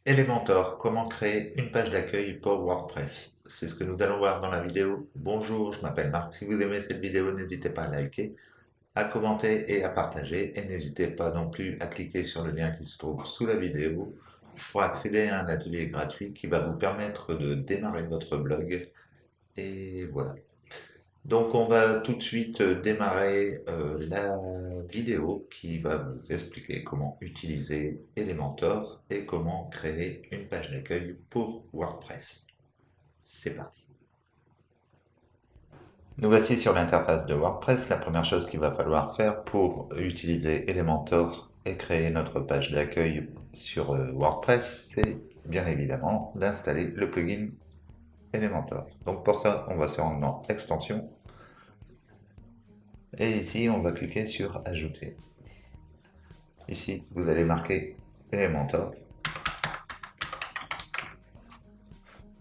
Elementor, comment créer une page d'accueil pour WordPress? C'est ce que nous allons voir dans la vidéo. Bonjour, je m'appelle Marc. Si vous aimez cette vidéo, n'hésitez pas à liker, à commenter et à partager. Et n'hésitez pas non plus à cliquer sur le lien qui se trouve sous la vidéo pour accéder à un atelier gratuit qui va vous permettre de démarrer votre blog. Et voilà. Donc on va tout de suite démarrer la vidéo qui va vous expliquer comment utiliser Elementor et comment créer une page d'accueil pour WordPress. C'est parti. Nous voici sur l'interface de WordPress. La première chose qu'il va falloir faire pour utiliser Elementor et créer notre page d'accueil sur WordPress, c'est bien évidemment d'installer le plugin Elementor. Donc pour ça, on va se rendre dans Extensions. Et ici, on va cliquer sur Ajouter. Ici, vous allez marquer Elementor.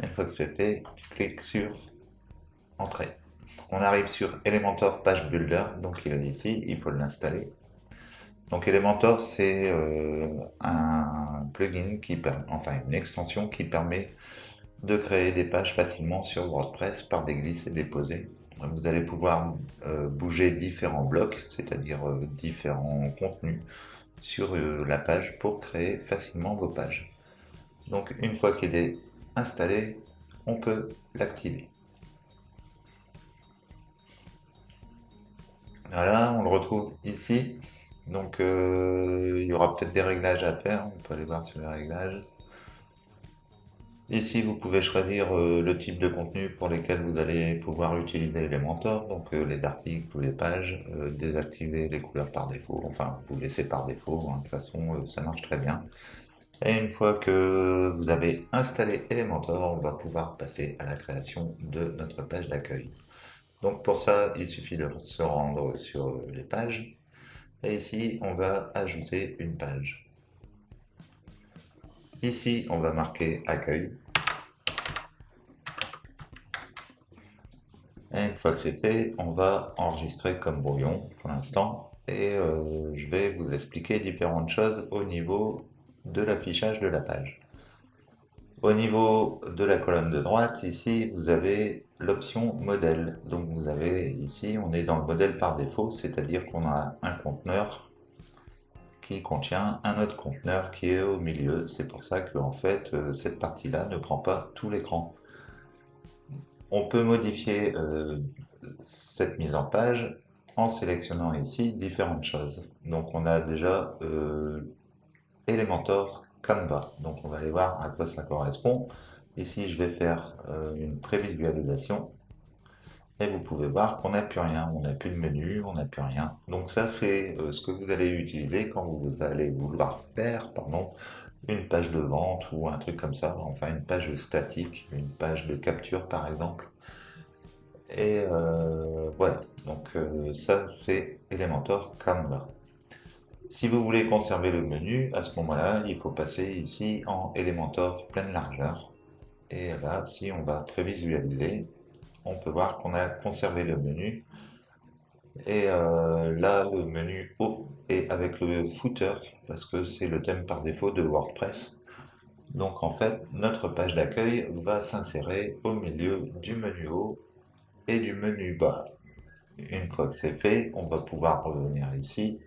Une fois que c'est fait, tu cliques sur Entrée. On arrive sur Elementor Page Builder, donc il est ici, il faut l'installer. Donc Elementor, c'est un plugin qui permet, enfin une extension qui permet de créer des pages facilement sur WordPress par des glisses et déposés. Vous allez pouvoir bouger différents blocs, c'est-à-dire différents contenus sur la page pour créer facilement vos pages. Donc une fois qu'il est installé, on peut l'activer. Voilà, on le retrouve ici. Donc il y aura peut-être des réglages à faire, on peut aller voir sur les réglages. Ici, vous pouvez choisir le type de contenu pour lesquels vous allez pouvoir utiliser Elementor, donc les articles ou les pages, désactiver les couleurs par défaut, enfin vous laissez par défaut, hein, de toute façon ça marche très bien. Et une fois que vous avez installé Elementor, on va pouvoir passer à la création de notre page d'accueil. Donc pour ça, il suffit de se rendre sur les pages. Et ici, on va ajouter une page. Ici, on va marquer accueil. Et une fois que c'est fait, on va enregistrer comme brouillon pour l'instant. Et je vais vous expliquer différentes choses au niveau de l'affichage de la page. Au niveau de la colonne de droite, ici, vous avez l'option modèle. Donc vous avez ici, on est dans le modèle par défaut, c'est-à-dire qu'on a un conteneur qui contient un autre conteneur qui est au milieu. C'est pour ça que en fait, cette partie-là ne prend pas tout l'écran. On peut modifier cette mise en page en sélectionnant ici différentes choses. Donc on a déjà Elementor Canva. Donc on va aller voir à quoi ça correspond. Ici je vais faire une prévisualisation et vous pouvez voir qu'on n'a plus rien, on n'a plus de menu, on n'a plus rien. Donc ça c'est ce que vous allez utiliser quand vous allez vouloir faire une page de vente ou un truc comme ça, enfin une page statique, une page de capture par exemple. Et voilà, donc ça c'est Elementor Canva. Si vous voulez conserver le menu, à ce moment-là, il faut passer ici en Elementor pleine largeur. Et là, si on va prévisualiser, on peut voir qu'on a conservé le menu. Et là, le menu haut est avec le footer, parce que c'est le thème par défaut de WordPress. Donc en fait, notre page d'accueil va s'insérer au milieu du menu haut et du menu bas. Une fois que c'est fait, on va pouvoir revenir ici.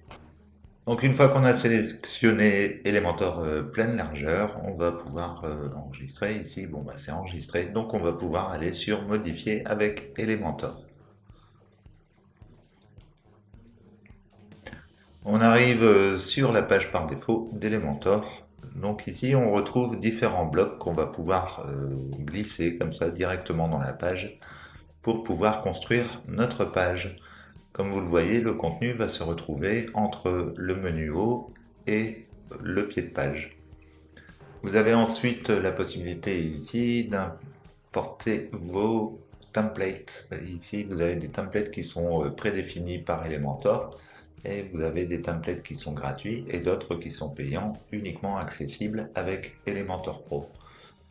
Donc une fois qu'on a sélectionné Elementor pleine largeur, on va pouvoir enregistrer ici. Bon bah c'est enregistré, donc on va pouvoir aller sur modifier avec Elementor. On arrive sur la page par défaut d'Elementor. Donc ici on retrouve différents blocs qu'on va pouvoir glisser comme ça directement dans la page pour pouvoir construire notre page. Comme vous le voyez, le contenu va se retrouver entre le menu haut et le pied de page. Vous avez ensuite la possibilité ici d'importer vos templates. Ici, vous avez des templates qui sont prédéfinis par Elementor et vous avez des templates qui sont gratuits et d'autres qui sont payants, uniquement accessibles avec Elementor Pro.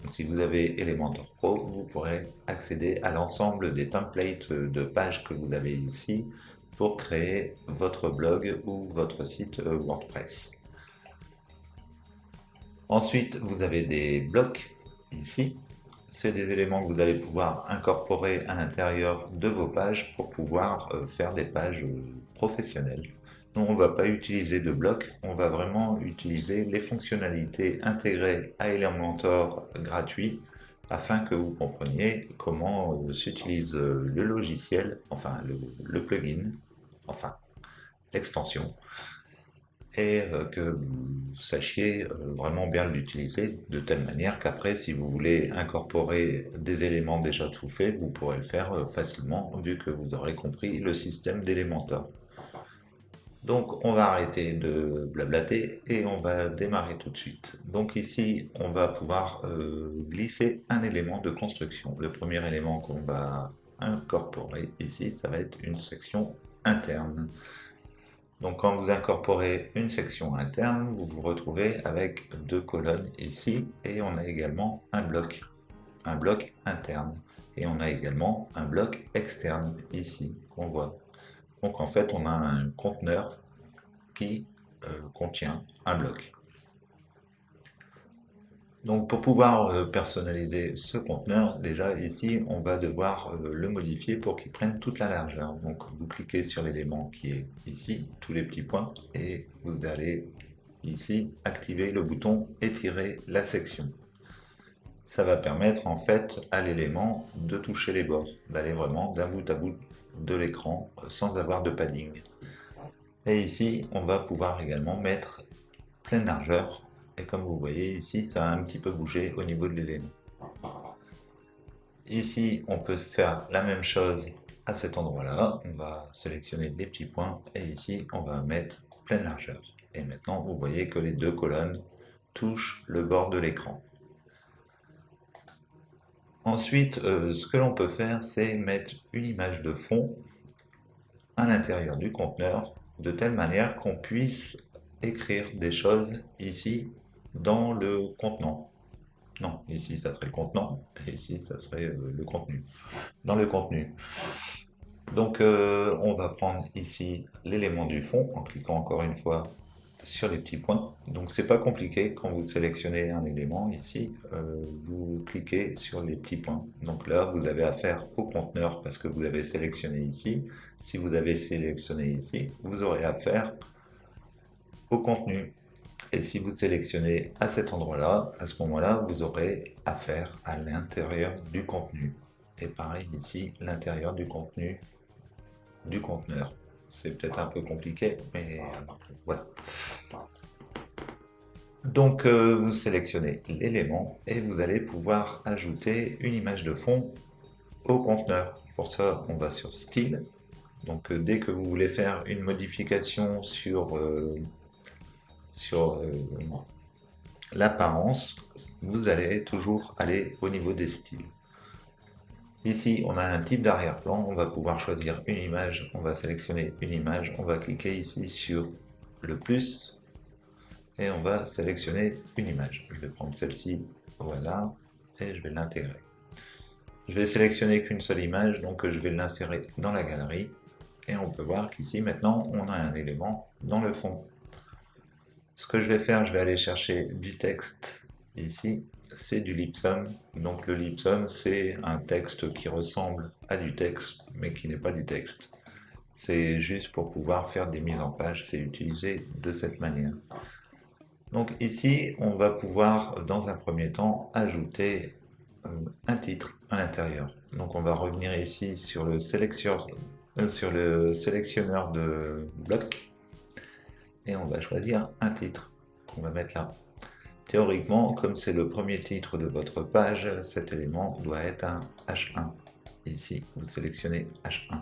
Donc, si vous avez Elementor Pro, vous pourrez accéder à l'ensemble des templates de pages que vous avez ici pour créer votre blog ou votre site WordPress. Ensuite, vous avez des blocs ici. C'est des éléments que vous allez pouvoir incorporer à l'intérieur de vos pages pour pouvoir faire des pages professionnelles. Nous, on ne va pas utiliser de blocs, on va vraiment utiliser les fonctionnalités intégrées à Elementor gratuit afin que vous compreniez comment s'utilise le logiciel, enfin le plugin, enfin l'extension, et que vous sachiez vraiment bien l'utiliser de telle manière qu'après, si vous voulez incorporer des éléments déjà tout faits, vous pourrez le faire facilement vu que vous aurez compris le système d'Elementor. Donc on va arrêter de blablater et on va démarrer tout de suite. Donc ici, on va pouvoir glisser un élément de construction. Le premier élément qu'on va incorporer ici, ça va être une section interne. Donc quand vous incorporez une section interne, vous vous retrouvez avec deux colonnes ici et on a également un bloc interne. Et on a également un bloc externe ici qu'on voit. Donc en fait, on a un conteneur qui contient un bloc. Donc pour pouvoir personnaliser ce conteneur, déjà ici, on va devoir le modifier pour qu'il prenne toute la largeur. Donc vous cliquez sur l'élément qui est ici, tous les petits points, et vous allez ici activer le bouton étirer la section. Ça va permettre en fait à l'élément de toucher les bords, d'aller vraiment d'un bout à bout de l'écran sans avoir de padding. Et ici, on va pouvoir également mettre pleine largeur. Et comme vous voyez ici, ça a un petit peu bougé au niveau de l'élément. Ici, on peut faire la même chose à cet endroit-là. On va sélectionner les petits points et ici, on va mettre pleine largeur. Et maintenant, vous voyez que les deux colonnes touchent le bord de l'écran. Ensuite, ce que l'on peut faire, c'est mettre une image de fond à l'intérieur du conteneur de telle manière qu'on puisse écrire des choses ici dans le contenant. Non, ici ça serait le contenant et ici ça serait le contenu. Dans le contenu. Donc on va prendre ici l'élément du fond en cliquant encore une fois sur les petits points. Donc c'est pas compliqué quand vous sélectionnez un élément ici, vous cliquez sur les petits points. Donc là vous avez affaire au conteneur parce que vous avez sélectionné ici. Si vous avez sélectionné ici, vous aurez affaire au contenu. Et si vous sélectionnez à cet endroit-là, à ce moment-là, vous aurez affaire à l'intérieur du contenu. Et pareil ici, l'intérieur du contenu du conteneur. C'est peut-être un peu compliqué, mais voilà. Donc vous sélectionnez l'élément et vous allez pouvoir ajouter une image de fond au conteneur. Pour ça, on va sur Style. Donc dès que vous voulez faire une modification sur l'apparence, vous allez toujours aller au niveau des styles. Ici, on a un type d'arrière-plan, on va pouvoir choisir une image, on va sélectionner une image, on va cliquer ici sur le plus et on va sélectionner une image. Je vais prendre celle-ci, voilà, et je vais l'intégrer. Je vais sélectionner qu'une seule image, donc je vais l'insérer dans la galerie et on peut voir qu'ici maintenant on a un élément dans le fond. Ce que je vais faire, je vais aller chercher du texte ici, c'est du lipsum. Donc le lipsum, c'est un texte qui ressemble à du texte, mais qui n'est pas du texte. C'est juste pour pouvoir faire des mises en page, c'est utilisé de cette manière. Donc ici, on va pouvoir, dans un premier temps, ajouter un titre à l'intérieur. Donc on va revenir ici sur le sélectionneur de blocs et on va choisir un titre qu'on va mettre là. Théoriquement, comme c'est le premier titre de votre page, cet élément doit être un H1. Ici, vous sélectionnez H1.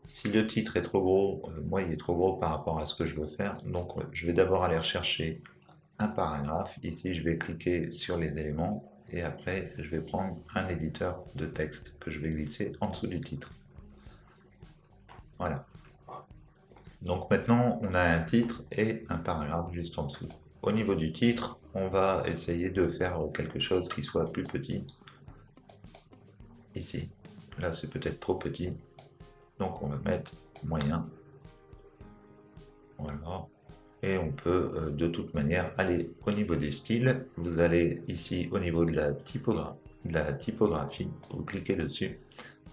Si le titre est trop gros, moi il est trop gros par rapport à ce que je veux faire, donc je vais d'abord aller rechercher un paragraphe. Ici, je vais cliquer sur les éléments et après, je vais prendre un éditeur de texte que je vais glisser en dessous du titre. Voilà. Donc maintenant, on a un titre et un paragraphe juste en dessous. Au niveau du titre, on va essayer de faire quelque chose qui soit plus petit. Ici. Là, c'est peut-être trop petit. Donc on va mettre moyen. Voilà. Et on peut de toute manière aller au niveau des styles. Vous allez ici au niveau de la typographie, vous cliquez dessus.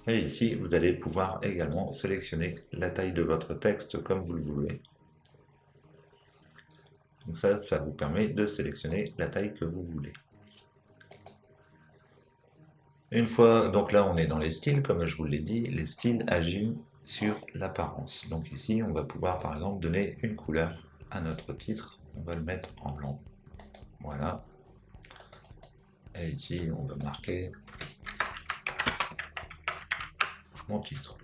Et ici, vous allez pouvoir également sélectionner la taille de votre texte comme vous le voulez. Donc ça vous permet de sélectionner la taille que vous voulez. Une fois, donc là on est dans les styles, comme je vous l'ai dit, les styles agissent sur l'apparence. Donc ici, on va pouvoir par exemple donner une couleur à notre titre. On va le mettre en blanc. Voilà. Et ici, on va marquer mon titre.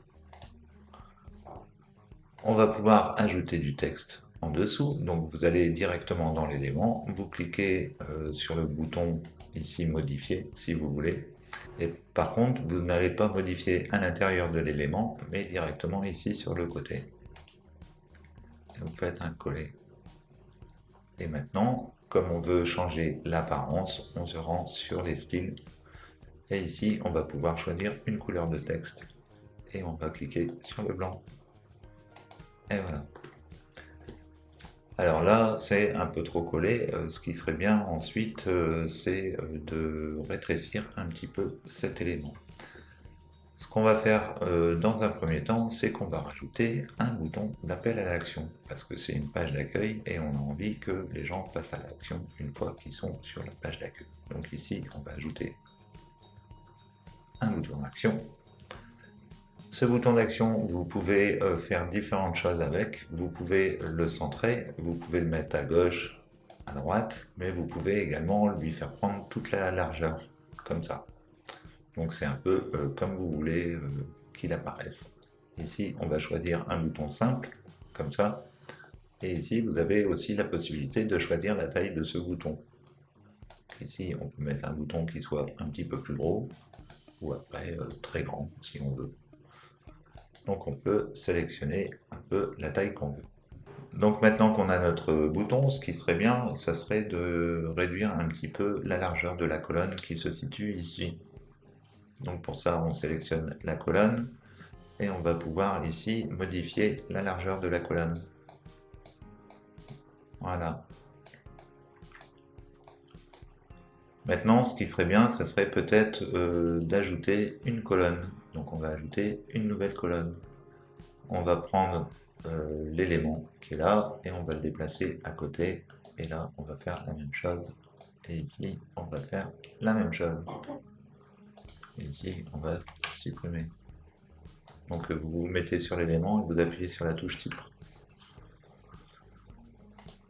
On va pouvoir ajouter du texte en dessous. Donc vous allez directement dans l'élément, vous cliquez sur le bouton ici modifier si vous voulez. Et par contre, vous n'allez pas modifier à l'intérieur de l'élément, mais directement ici sur le côté. Et vous faites un coller. Et maintenant, comme on veut changer l'apparence, on se rend sur les styles. Et ici, on va pouvoir choisir une couleur de texte. Et on va cliquer sur le blanc. Et voilà. Alors là, c'est un peu trop collé. Ce qui serait bien ensuite, c'est de rétrécir un petit peu cet élément. Ce qu'on va faire dans un premier temps, c'est qu'on va rajouter un bouton d'appel à l'action, parce que c'est une page d'accueil et on a envie que les gens passent à l'action une fois qu'ils sont sur la page d'accueil. Donc ici, on va ajouter un bouton d'action. Ce bouton d'action, vous pouvez faire différentes choses avec. Vous pouvez le centrer, vous pouvez le mettre à gauche, à droite, mais vous pouvez également lui faire prendre toute la largeur, comme ça. Donc c'est un peu comme vous voulez qu'il apparaisse. Ici, on va choisir un bouton simple, comme ça. Et ici, vous avez aussi la possibilité de choisir la taille de ce bouton. Ici, on peut mettre un bouton qui soit un petit peu plus gros, ou après très grand, si on veut. Donc on peut sélectionner un peu la taille qu'on veut. Donc maintenant qu'on a notre bouton, ce qui serait bien, ça serait de réduire un petit peu la largeur de la colonne qui se situe ici. Donc pour ça, on sélectionne la colonne et on va pouvoir ici modifier la largeur de la colonne. Voilà. Maintenant, ce qui serait bien, ce serait peut-être d'ajouter une colonne. Donc on va ajouter une nouvelle colonne. On va prendre l'élément qui est là et on va le déplacer à côté. Et là, on va faire la même chose. Et ici, on va faire la même chose. Et ici, on va supprimer. Donc vous vous mettez sur l'élément et vous appuyez sur la touche titre.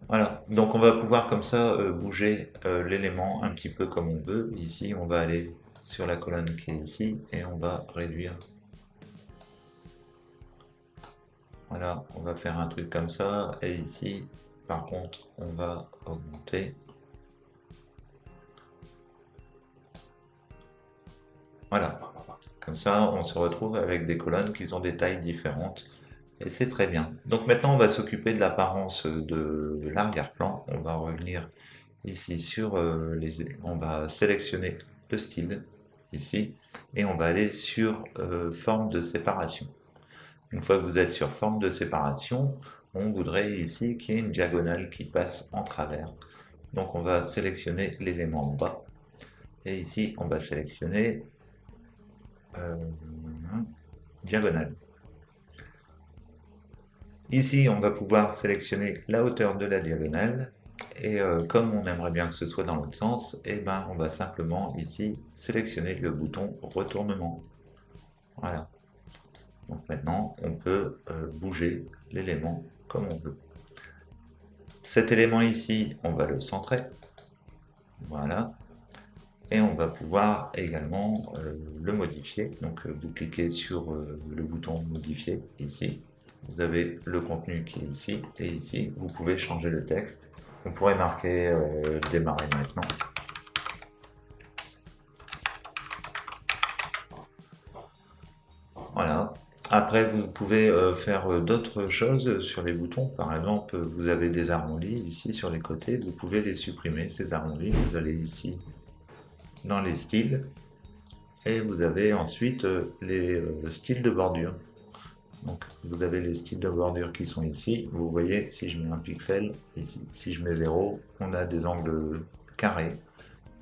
Voilà, donc on va pouvoir comme ça bouger l'élément un petit peu comme on veut. Ici, on va aller sur la colonne qui est ici et on va réduire. Voilà, on va faire un truc comme ça. Et ici, par contre, on va augmenter. Voilà, comme ça, on se retrouve avec des colonnes qui ont des tailles différentes. Et c'est très bien. Donc maintenant, on va s'occuper de l'apparence de l'arrière-plan. On va revenir ici sur on va sélectionner le style ici et on va aller sur forme de séparation. Une fois que vous êtes sur forme de séparation, on voudrait ici qu'il y ait une diagonale qui passe en travers. Donc on va sélectionner l'élément en bas et ici on va sélectionner diagonale. Ici on va pouvoir sélectionner la hauteur de la diagonale. Et comme on aimerait bien que ce soit dans l'autre sens, et ben, on va simplement ici sélectionner le bouton retournement. Voilà. Donc maintenant, on peut bouger l'élément comme on veut. Cet élément ici, on va le centrer. Voilà. Et on va pouvoir également le modifier. Donc vous cliquez sur le bouton modifier ici. Vous avez le contenu qui est ici. Et ici, vous pouvez changer le texte. On pourrait marquer démarrer maintenant. Voilà. Après, vous pouvez faire d'autres choses sur les boutons. Par exemple, vous avez des arrondis ici sur les côtés. Vous pouvez les supprimer, ces arrondis. Vous allez ici dans les styles. Et vous avez ensuite les styles de bordure. Donc vous avez les styles de bordure qui sont ici. Vous voyez, si je mets un pixel, ici, si je mets 0, on a des angles carrés.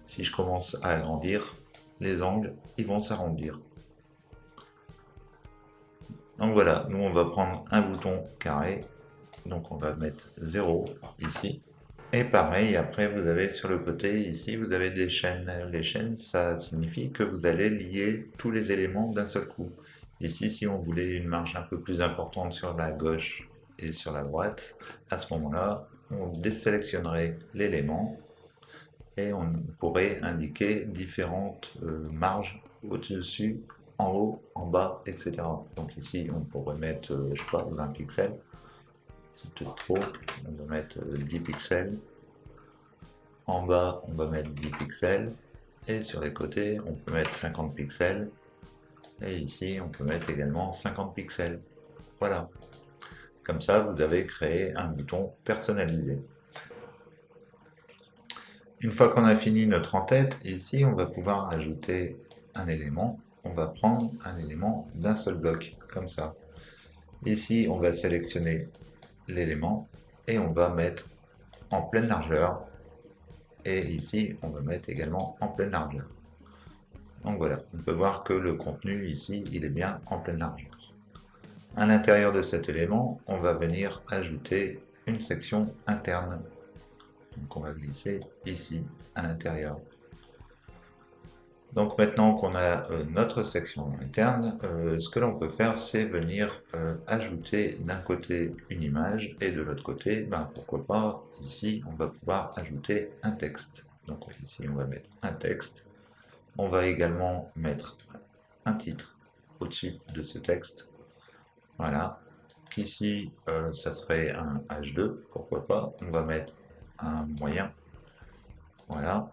Si je commence à agrandir, les angles, ils vont s'arrondir. Donc voilà, nous on va prendre un bouton carré. Donc on va mettre 0 ici. Et pareil, après vous avez sur le côté, ici, vous avez des chaînes. Les chaînes, ça signifie que vous allez lier tous les éléments d'un seul coup. Ici, si on voulait une marge un peu plus importante sur la gauche et sur la droite, à ce moment-là, on désélectionnerait l'élément et on pourrait indiquer différentes marges au-dessus, en haut, en bas, etc. Donc ici, on pourrait mettre, je sais pas, 20 pixels. C'est peut-être trop. On va mettre 10 pixels. En bas, on va mettre 10 pixels. Et sur les côtés, on peut mettre 50 pixels. Et ici, on peut mettre également 50 pixels. Voilà. Comme ça, vous avez créé un bouton personnalisé. Une fois qu'on a fini notre en-tête, ici, on va pouvoir ajouter un élément. On va prendre un élément d'un seul bloc, comme ça. Ici, on va sélectionner l'élément et on va mettre en pleine largeur. Et ici, on va mettre également en pleine largeur. Donc voilà, on peut voir que le contenu ici, il est bien en pleine largeur. À l'intérieur de cet élément, on va venir ajouter une section interne. Donc on va glisser ici, à l'intérieur. Donc maintenant qu'on a notre section interne, ce que l'on peut faire, c'est venir ajouter d'un côté une image et de l'autre côté, ben, pourquoi pas, ici, on va pouvoir ajouter un texte. Donc ici, on va mettre un texte. On va également mettre un titre au-dessus de ce texte. Voilà. Ici, ça serait un H2, pourquoi pas. On va mettre un moyen. Voilà.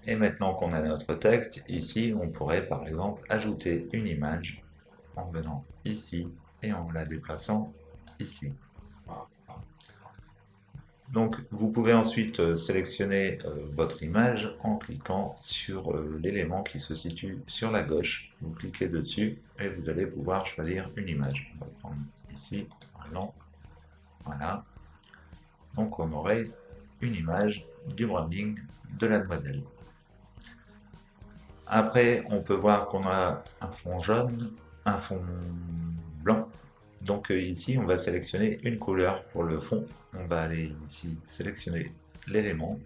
Et maintenant qu'on a notre texte, ici, on pourrait par exemple ajouter une image en venant ici et en la déplaçant ici. Donc, vous pouvez ensuite sélectionner votre image en cliquant sur l'élément qui se situe sur la gauche. Vous cliquez dessus et vous allez pouvoir choisir une image. On va prendre ici, par exemple. Voilà. Donc, on aurait une image du branding de la demoiselle. Après, on peut voir qu'on a un fond jaune, un fond blanc. Donc ici, on va sélectionner une couleur pour le fond. On va aller ici sélectionner l'élément.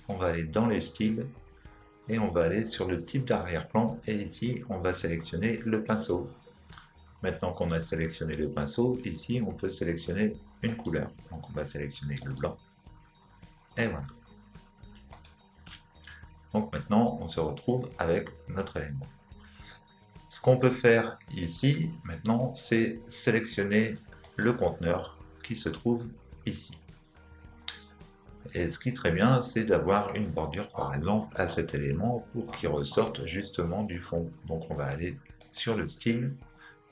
On va aller dans les styles et on va aller sur le type d'arrière-plan. Et ici, on va sélectionner le pinceau. Maintenant qu'on a sélectionné le pinceau, ici, on peut sélectionner une couleur. Donc on va sélectionner le blanc. Et voilà. Donc maintenant, on se retrouve avec notre élément. Ce qu'on peut faire ici, maintenant, c'est sélectionner le conteneur qui se trouve ici. Et ce qui serait bien, c'est d'avoir une bordure, par exemple, à cet élément pour qu'il ressorte justement du fond. Donc on va aller sur le style,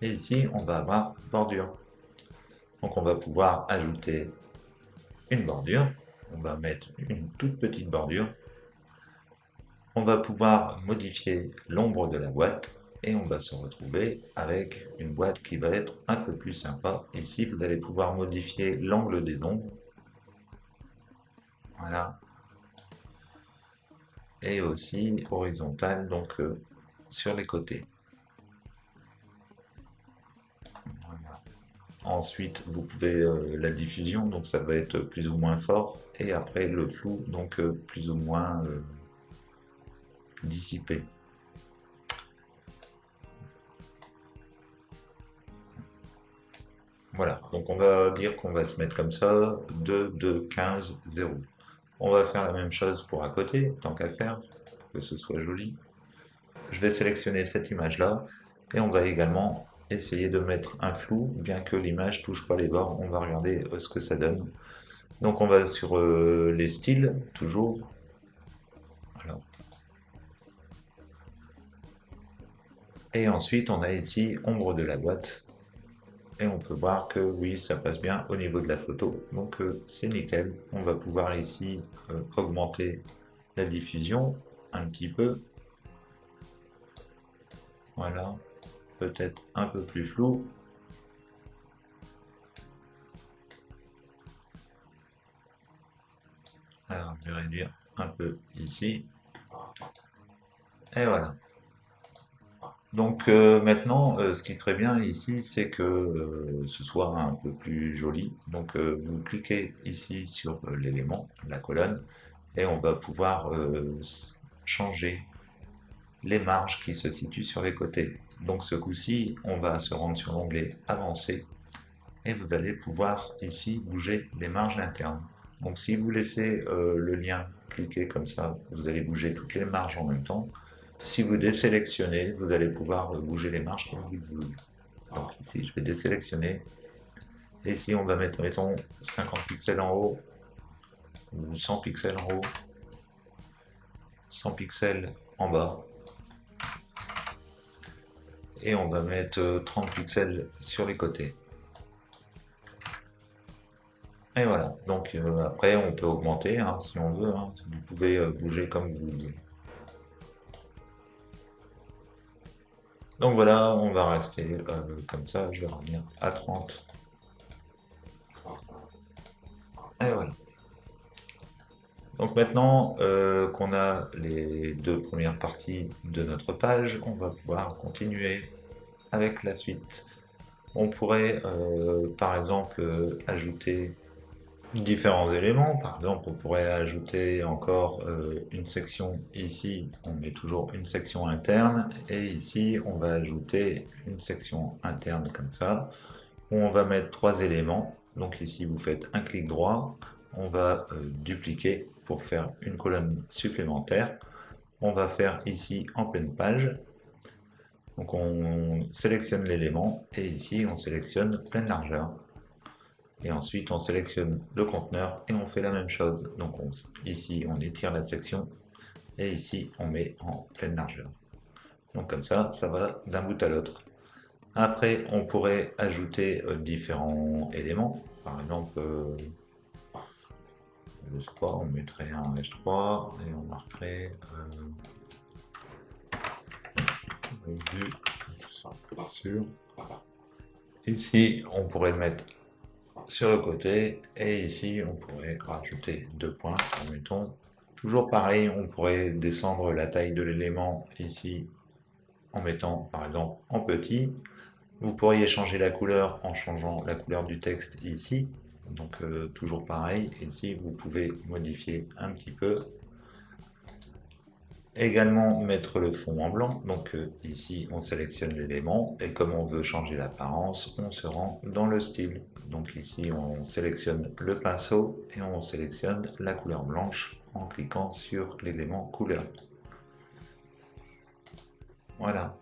et ici, on va avoir bordure. Donc on va pouvoir ajouter une bordure. On va mettre une toute petite bordure. On va pouvoir modifier l'ombre de la boîte. Et on va se retrouver avec une boîte qui va être un peu plus sympa. Ici, vous allez pouvoir modifier l'angle des ombres. Voilà. Et aussi horizontal, donc sur les côtés. Voilà. Ensuite, vous pouvez la diffusion, donc ça va être plus ou moins fort. Et après, le flou, donc plus ou moins dissipé. Voilà, donc on va dire qu'on va se mettre comme ça, 2, 2, 15, 0. On va faire la même chose pour à côté, tant qu'à faire, pour que ce soit joli. Je vais sélectionner cette image-là, et on va également essayer de mettre un flou, bien que l'image touche pas les bords, on va regarder ce que ça donne. Donc on va sur les styles, toujours. Voilà. Et ensuite on a ici ombre de la boîte. Et on peut voir que oui, ça passe bien au niveau de la photo. Donc c'est nickel. On va pouvoir ici augmenter la diffusion un petit peu. Voilà. Peut-être un peu plus flou. Je vais réduire un peu ici. Et voilà. Donc maintenant, ce qui serait bien ici, c'est que ce soit un peu plus joli. Donc vous cliquez ici sur l'élément, la colonne, et on va pouvoir changer les marges qui se situent sur les côtés. Donc ce coup-ci, on va se rendre sur l'onglet Avancer, et vous allez pouvoir ici bouger les marges internes. Donc si vous laissez le lien cliquer comme ça, vous allez bouger toutes les marges en même temps. Si vous désélectionnez, vous allez pouvoir bouger les marges comme vous voulez. Donc ici, je vais désélectionner. Et ici, on va mettre, mettons, 50 pixels en haut, ou 100 pixels en haut, 100 pixels en bas. Et on va mettre 30 pixels sur les côtés. Et voilà, donc après on peut augmenter hein, si on veut, hein. Vous pouvez bouger comme vous voulez. Donc voilà, on va rester comme ça, je vais revenir à 30. Et voilà. Donc maintenant qu'on a les deux premières parties de notre page, on va pouvoir continuer avec la suite. On pourrait par exemple ajouter différents éléments. Par exemple, on pourrait ajouter encore une section ici, on met toujours une section interne, et ici, on va ajouter une section interne comme ça, où on va mettre trois éléments. Donc ici, vous faites un clic droit, on va dupliquer pour faire une colonne supplémentaire. On va faire ici en pleine page. Donc on sélectionne l'élément, et ici, on sélectionne pleine largeur. Et ensuite, on sélectionne le conteneur et on fait la même chose. Donc ici, on étire la section et ici, on met en pleine largeur. Donc comme ça va d'un bout à l'autre. Après, on pourrait ajouter différents éléments. Par exemple, je sais pas, on mettrait un H3 et on marquerait vue sur. Ici, on pourrait le mettre sur le côté, et ici on pourrait rajouter deux points, mettons. Toujours pareil, on pourrait descendre la taille de l'élément ici en mettant par exemple en petit. Vous pourriez changer la couleur en changeant la couleur du texte ici. Donc toujours pareil, ici vous pouvez modifier un petit peu. Également mettre le fond en blanc, donc ici on sélectionne l'élément et comme on veut changer l'apparence, on se rend dans le style. Donc ici on sélectionne le pinceau et on sélectionne la couleur blanche en cliquant sur l'élément couleur. Voilà.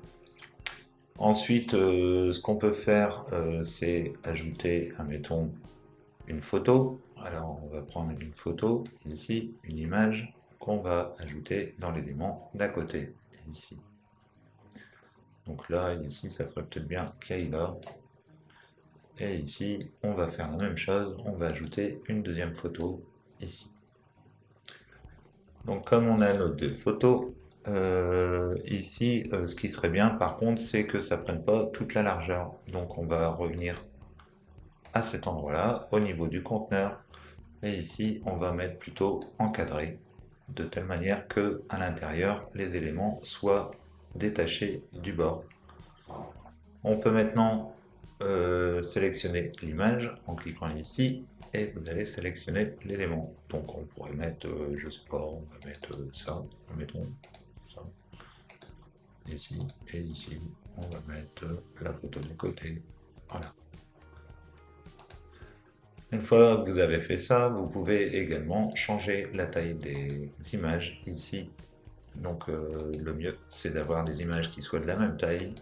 Ensuite, ce qu'on peut faire, c'est ajouter, admettons, une photo. Alors on va prendre une photo, ici, une image, qu'on va ajouter dans l'élément d'à côté, ici. Donc là, ici, ça serait peut-être bien Kayla. Et ici, on va faire la même chose, on va ajouter une deuxième photo, ici. Donc comme on a nos deux photos, ici, ce qui serait bien, par contre, c'est que ça ne prenne pas toute la largeur. Donc on va revenir à cet endroit-là, au niveau du conteneur. Et ici, on va mettre plutôt encadré, de telle manière que à l'intérieur, les éléments soient détachés du bord. On peut maintenant sélectionner l'image en cliquant ici, et vous allez sélectionner l'élément. Donc on pourrait mettre, je sais pas, on va mettre ça, mettons ça, ici, et ici, on va mettre la photo du côté, voilà. Une fois que vous avez fait ça, vous pouvez également changer la taille des images ici. Donc le mieux, c'est d'avoir des images qui soient de la même taille.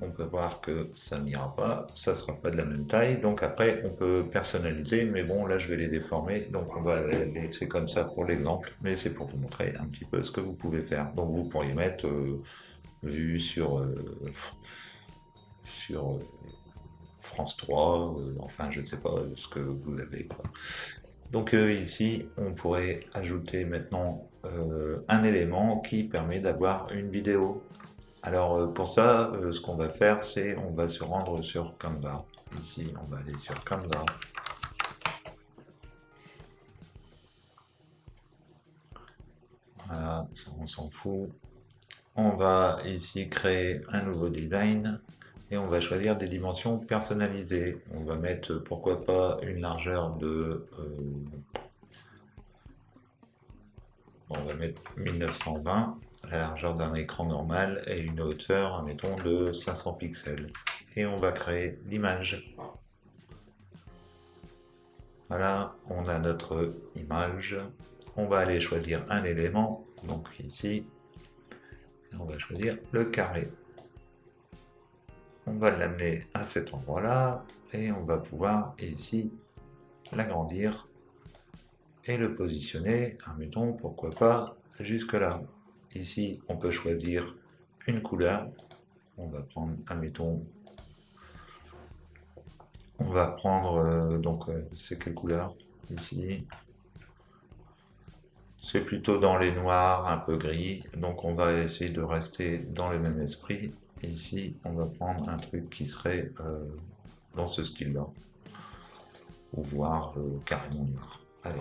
On peut voir que ça n'ira pas, ça ne sera pas de la même taille. Donc après, on peut personnaliser, mais bon, là, je vais les déformer. Donc on va les laisser comme ça pour l'exemple, mais c'est pour vous montrer un petit peu ce que vous pouvez faire. Donc vous pourriez mettre vue sur France 3, enfin je ne sais pas ce que vous avez, quoi. Donc ici, on pourrait ajouter maintenant un élément qui permet d'avoir une vidéo. Alors pour ça, ce qu'on va faire, c'est on va se rendre sur Canva. Ici, on va aller sur Canva. Voilà, ça on s'en fout. On va ici créer un nouveau design et on va choisir des dimensions personnalisées. On va mettre pourquoi pas une largeur de... on va mettre 1920, la largeur d'un écran normal et une hauteur, mettons, de 500 pixels. Et on va créer l'image. Voilà, on a notre image. On va aller choisir un élément, donc ici, on va choisir le carré. On va l'amener à cet endroit-là et on va pouvoir ici l'agrandir et le positionner, admettons, pourquoi pas, jusque là. Ici, on peut choisir une couleur. On va prendre, admettons, on va prendre, c'est quelle couleur ici? C'est plutôt dans les noirs, un peu gris, donc on va essayer de rester dans le même esprit. Et ici, on va prendre un truc qui serait dans ce style-là, ou voir carrément noir. Allez.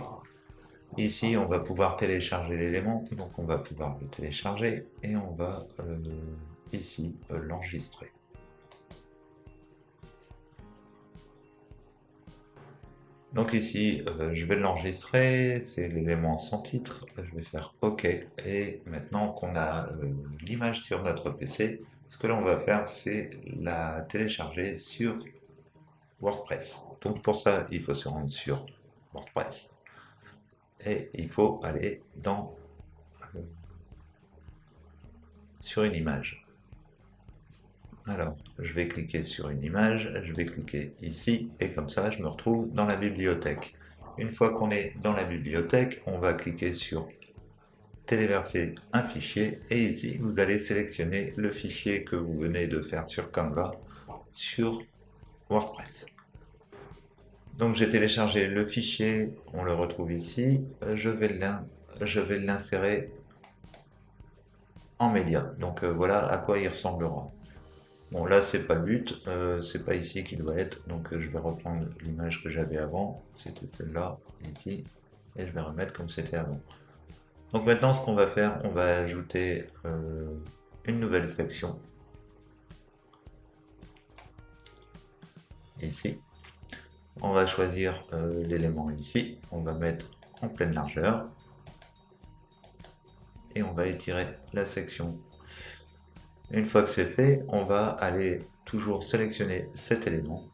Ici, on va pouvoir télécharger l'élément, donc on va pouvoir le télécharger et on va ici l'enregistrer. Donc ici, je vais l'enregistrer, c'est l'élément sans titre, je vais faire OK. Et maintenant qu'on a l'image sur notre PC, ce que l'on va faire, c'est la télécharger sur WordPress. Donc pour ça, il faut se rendre sur WordPress et il faut aller sur une image. Alors, je vais cliquer sur une image, je vais cliquer ici, et comme ça, je me retrouve dans la bibliothèque. Une fois qu'on est dans la bibliothèque, on va cliquer sur téléverser un fichier, et ici, vous allez sélectionner le fichier que vous venez de faire sur Canva, sur WordPress. Donc, j'ai téléchargé le fichier, on le retrouve ici, je vais l'insérer en média. Donc, voilà à quoi il ressemblera. Bon, là, c'est pas le but, c'est pas ici qu'il doit être, donc je vais reprendre l'image que j'avais avant, c'était celle-là, ici, et je vais remettre comme c'était avant. Donc maintenant, ce qu'on va faire, on va ajouter une nouvelle section, ici. On va choisir l'élément ici, on va mettre en pleine largeur, et on va étirer la section. Une fois que c'est fait, on va aller toujours sélectionner cet élément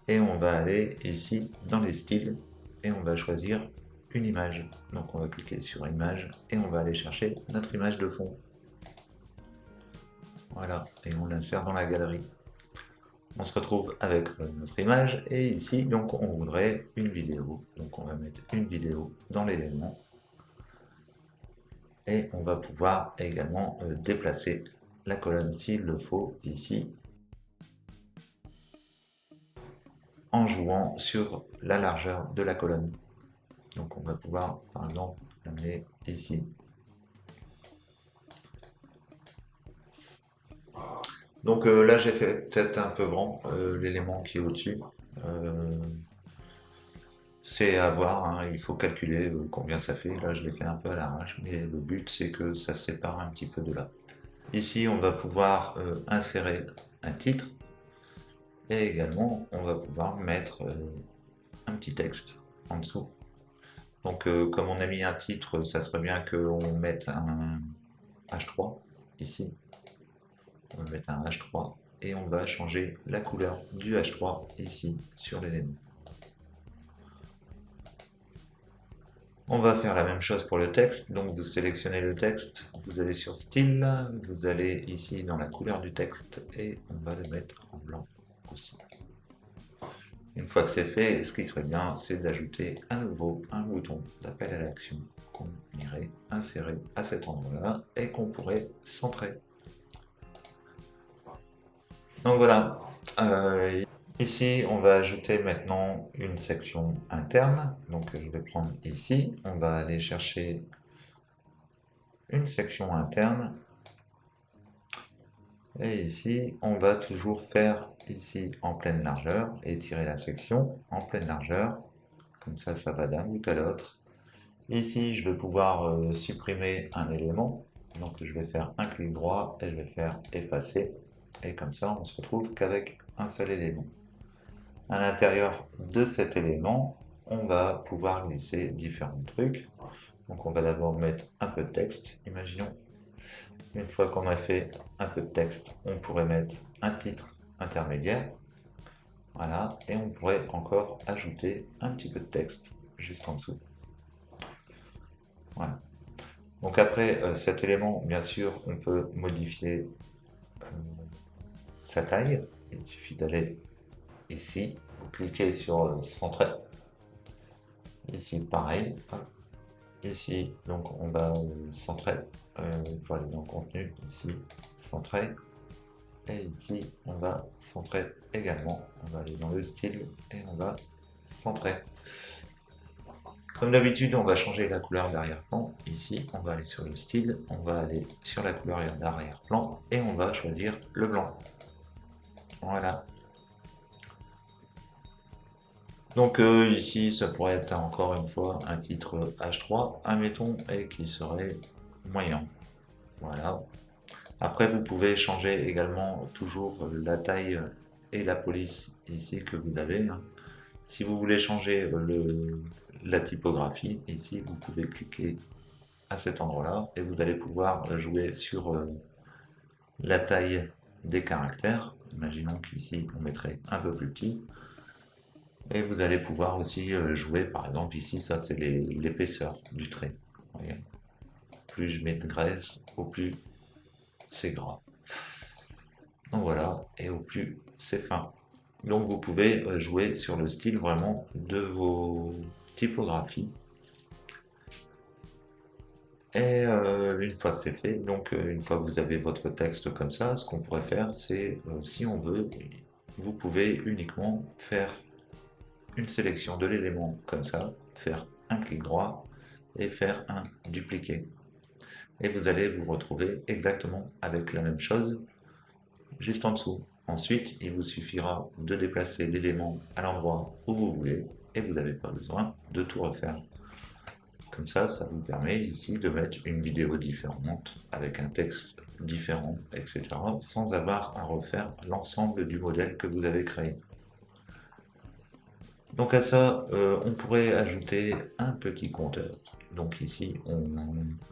et on va aller ici dans les styles et on va choisir une image. Donc on va cliquer sur image et on va aller chercher notre image de fond. Voilà, et on l'insère dans la galerie. On se retrouve avec notre image et ici donc on voudrait une vidéo. Donc on va mettre une vidéo dans l'élément. Et on va pouvoir également déplacer la colonne s'il le faut ici en jouant sur la largeur de la colonne. Donc on va pouvoir par exemple l'amener ici. Donc là j'ai fait peut-être un peu grand l'élément qui est au-dessus. C'est à voir, hein, il faut calculer combien ça fait. Là je l'ai fait un peu à l'arrache, mais le but c'est que ça se sépare un petit peu de là. Ici on va pouvoir insérer un titre. Et également, on va pouvoir mettre un petit texte en dessous. Donc, comme on a mis un titre, ça serait bien qu'on mette un H3 ici. On va mettre un H3 et on va changer la couleur du H3 ici sur l'élément. On va faire la même chose pour le texte. Donc, vous sélectionnez le texte, vous allez sur Style, vous allez ici dans la couleur du texte et on va le mettre en blanc aussi. Une fois que c'est fait, ce qui serait bien, c'est d'ajouter à nouveau un bouton d'appel à l'action qu'on irait insérer à cet endroit-là et qu'on pourrait centrer. Donc voilà, ici on va ajouter maintenant une section interne. Donc je vais prendre ici, on va aller chercher une section interne. Et ici, on va toujours faire ici en pleine largeur, étirer la section en pleine largeur. Comme ça va d'un bout à l'autre. Ici, je vais pouvoir supprimer un élément. Donc, je vais faire un clic droit et je vais faire effacer. Et comme ça, on se retrouve qu'avec un seul élément. À l'intérieur de cet élément, on va pouvoir glisser différents trucs. Donc, on va d'abord mettre un peu de texte. Imaginons, une fois qu'on a fait un peu de texte, on pourrait mettre un titre intermédiaire. Voilà, et on pourrait encore ajouter un petit peu de texte juste en dessous. Voilà. Donc après cet élément, bien sûr, on peut modifier euh, sa taille. Il suffit d'aller ici, vous cliquez sur centrer. Ici, pareil. Hop. Ici, donc on va centrer. Il faut aller dans le contenu. Ici, centrer. Et ici, on va centrer également. On va aller dans le style et on va centrer. Comme d'habitude, on va changer la couleur d'arrière-plan. Ici, on va aller sur le style, on va aller sur la couleur d'arrière-plan et on va choisir le blanc. Voilà. Donc ici, ça pourrait être encore une fois un titre H3, admettons, et qui serait moyen. Voilà. Après, vous pouvez changer également toujours la taille et la police ici que vous avez. Si vous voulez changer la typographie, ici, vous pouvez cliquer à cet endroit-là et vous allez pouvoir jouer sur la taille des caractères. Imaginons qu'ici, on mettrait un peu plus petit. Et vous allez pouvoir aussi jouer, par exemple, ici, ça c'est l'épaisseur du trait. Voyez, plus je mets de graisse, au plus c'est gras. Donc voilà, et au plus c'est fin. Donc vous pouvez jouer sur le style vraiment de vos typographies. Et une fois que c'est fait, donc une fois que vous avez votre texte comme ça, ce qu'on pourrait faire, c'est, si on veut, vous pouvez uniquement faire une sélection de l'élément comme ça, faire un clic droit et faire un dupliquer. Et vous allez vous retrouver exactement avec la même chose juste en dessous. Ensuite, il vous suffira de déplacer l'élément à l'endroit où vous voulez et vous n'avez pas besoin de tout refaire. Comme ça vous permet ici de mettre une vidéo différente avec un texte différent, etc. sans avoir à refaire l'ensemble du modèle que vous avez créé. Donc à ça, on pourrait ajouter un petit compteur. Donc ici, on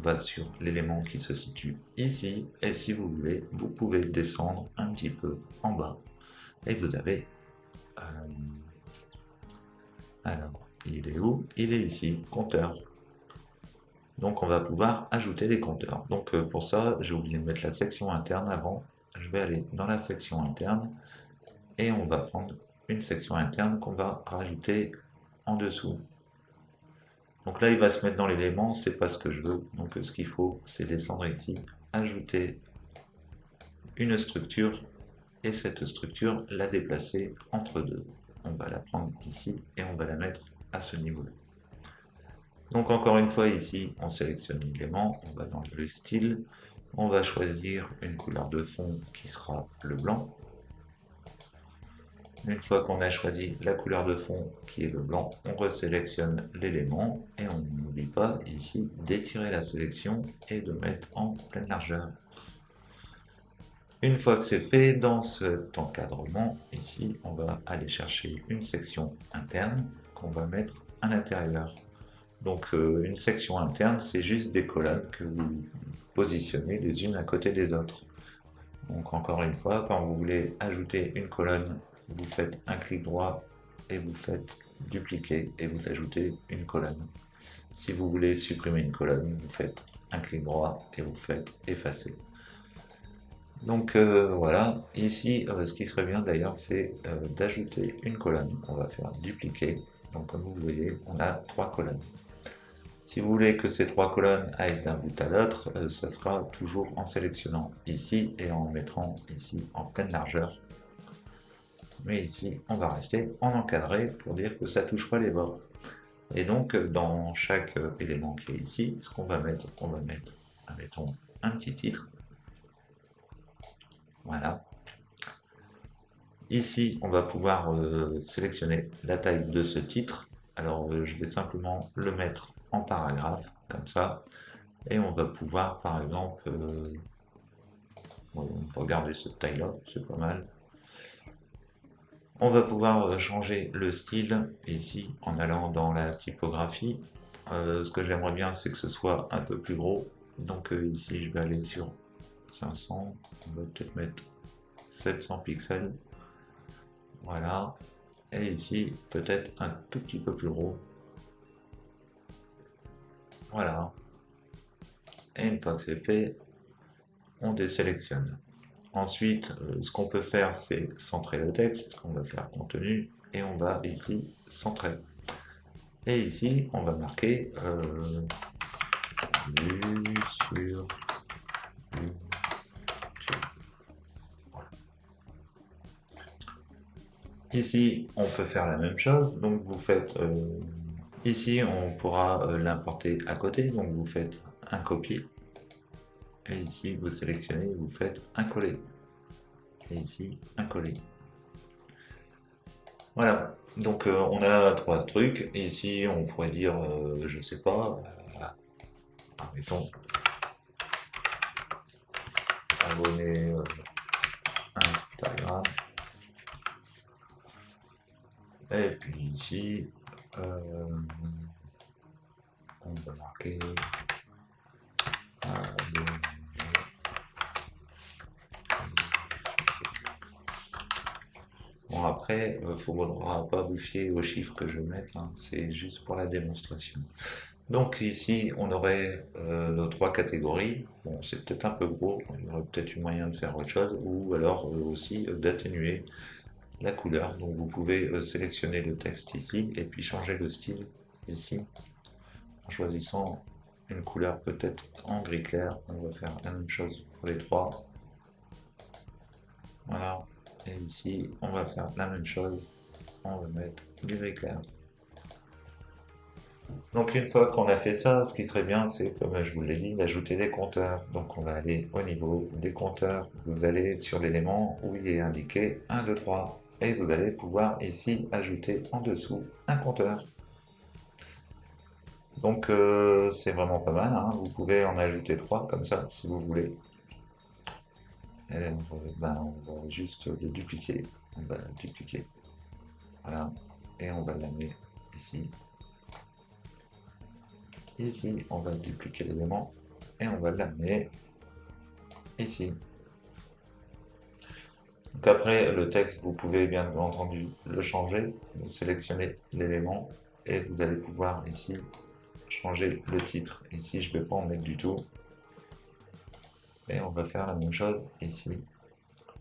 va sur l'élément qui se situe ici, et si vous voulez, vous pouvez descendre un petit peu en bas, et vous avez... alors, il est où? Il est ici, compteur. Donc on va pouvoir ajouter des compteurs. Donc pour ça, j'ai oublié de mettre la section interne avant. Je vais aller dans la section interne, et on va prendre une section interne qu'on va rajouter en dessous. Donc là, il va se mettre dans l'élément, c'est pas ce que je veux. Donc ce qu'il faut, c'est descendre ici, ajouter une structure, et cette structure, la déplacer entre deux. On va la prendre ici, et on va la mettre à ce niveau-là. Donc encore une fois, ici, on sélectionne l'élément, on va dans le style, on va choisir une couleur de fond qui sera le blanc. Une fois qu'on a choisi la couleur de fond qui est le blanc, on resélectionne l'élément et on n'oublie pas ici d'étirer la sélection et de mettre en pleine largeur. Une fois que c'est fait, dans cet encadrement, ici, on va aller chercher une section interne qu'on va mettre à l'intérieur. Donc une section interne, c'est juste des colonnes que vous positionnez les unes à côté des autres. Donc encore une fois, quand vous voulez ajouter une colonne, vous faites un clic droit et vous faites dupliquer et vous ajoutez une colonne. Si vous voulez supprimer une colonne, vous faites un clic droit et vous faites effacer. Donc voilà, ici ce qui serait bien d'ailleurs c'est d'ajouter une colonne. On va faire dupliquer. Donc comme vous voyez, on a 3 colonnes. Si vous voulez que ces 3 colonnes aillent d'un bout à l'autre, ça sera toujours en sélectionnant ici et en mettant ici en pleine largeur. Mais ici, on va rester en encadré pour dire que ça ne touche pas les bords. Et donc, dans chaque élément qui est ici, ce qu'on va mettre, mettons, un petit titre. Voilà. Ici, on va pouvoir sélectionner la taille de ce titre. Alors, je vais simplement le mettre en paragraphe, comme ça. Et on va pouvoir, par exemple, regarder cette taille-là, c'est pas mal. On va pouvoir changer le style ici en allant dans la typographie. Ce que j'aimerais bien, c'est que ce soit un peu plus gros. Donc ici, je vais aller sur 500. On va peut-être mettre 700 pixels. Voilà. Et ici, peut-être un tout petit peu plus gros. Voilà. Et une fois que c'est fait, on désélectionne. Ensuite, ce qu'on peut faire, c'est centrer le texte. On va faire contenu et on va ici centrer. Et ici, on va marquer vue sur YouTube. Voilà. Ici, on peut faire la même chose. Donc, vous faites ici, on pourra l'importer à côté. Donc, vous faites un copier. Et ici, vous sélectionnez, vous faites un coller. Et ici, un coller. Voilà. Donc, on a trois trucs. Et ici, on pourrait dire, je sais pas, mettons, abonné Instagram. Et puis ici, on va marquer abonné. Bon après, il ne faudra pas vous fier aux chiffres que je vais mettre, hein, c'est juste pour la démonstration. Donc ici, on aurait nos trois catégories. Bon, c'est peut-être un peu gros, il y aurait peut-être eu moyen de faire autre chose, ou alors aussi d'atténuer la couleur. Donc vous pouvez sélectionner le texte ici, et puis changer le style ici, en choisissant une couleur peut-être en gris clair. On va faire la même chose pour les trois. Voilà. Et ici, on va faire la même chose. On va mettre du gris clair. Donc une fois qu'on a fait ça, ce qui serait bien, c'est, comme je vous l'ai dit, d'ajouter des compteurs. Donc on va aller au niveau des compteurs. Vous allez sur l'élément où il est indiqué 1, 2, 3. Et vous allez pouvoir ici ajouter en dessous un compteur. Donc c'est vraiment pas mal, hein. Vous pouvez en ajouter 3 comme ça si vous voulez. Et on va juste le dupliquer. On va dupliquer. Voilà. Et on va l'amener ici. Ici, on va dupliquer l'élément et on va l'amener ici. Donc après, le texte, vous pouvez bien entendu le changer. Vous sélectionnez l'élément et vous allez pouvoir ici changer le titre. Ici, je ne vais pas en mettre du tout. Et on va faire la même chose ici.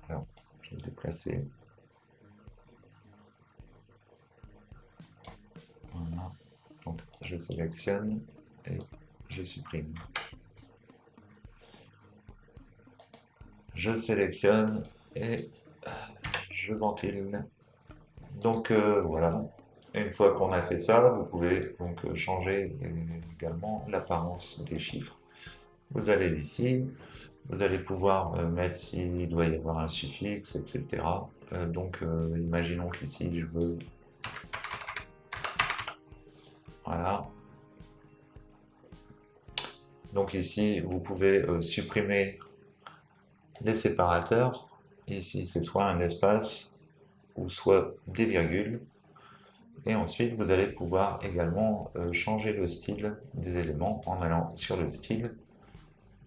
Alors, je vais déplacer. Voilà. Donc, je sélectionne et je supprime. Je sélectionne et je ventile. Donc voilà. Une fois qu'on a fait ça, vous pouvez donc changer également l'apparence des chiffres. Vous allez ici, vous allez pouvoir mettre s'il doit y avoir un suffixe, etc. Donc imaginons qu'ici je veux, voilà. Donc ici vous pouvez supprimer les séparateurs. Ici c'est soit un espace ou soit des virgules. Et ensuite, vous allez pouvoir également changer le style des éléments en allant sur le style.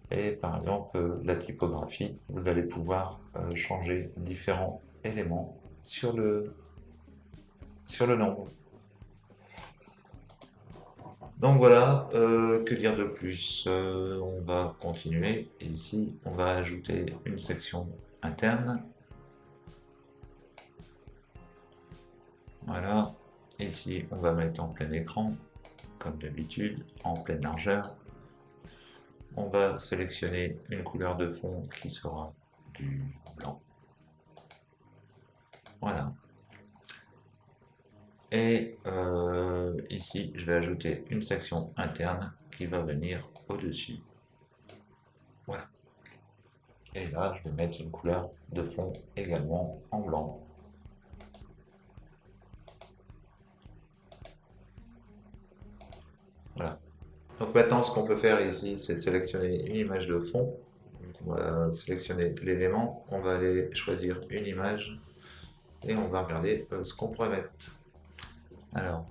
Et par exemple, la typographie, vous allez pouvoir changer différents éléments sur le nombre. Donc voilà, que dire de plus? On va continuer. Ici, on va ajouter une section interne. Voilà. Ici, on va mettre en plein écran, comme d'habitude, en pleine largeur. On va sélectionner une couleur de fond qui sera du blanc. Voilà. Et ici, je vais ajouter une section interne qui va venir au-dessus. Voilà. Et là, je vais mettre une couleur de fond également en blanc. Voilà. Donc maintenant, ce qu'on peut faire ici, c'est sélectionner une image de fond. Donc on va sélectionner l'élément, on va aller choisir une image et on va regarder ce qu'on pourrait mettre. Alors,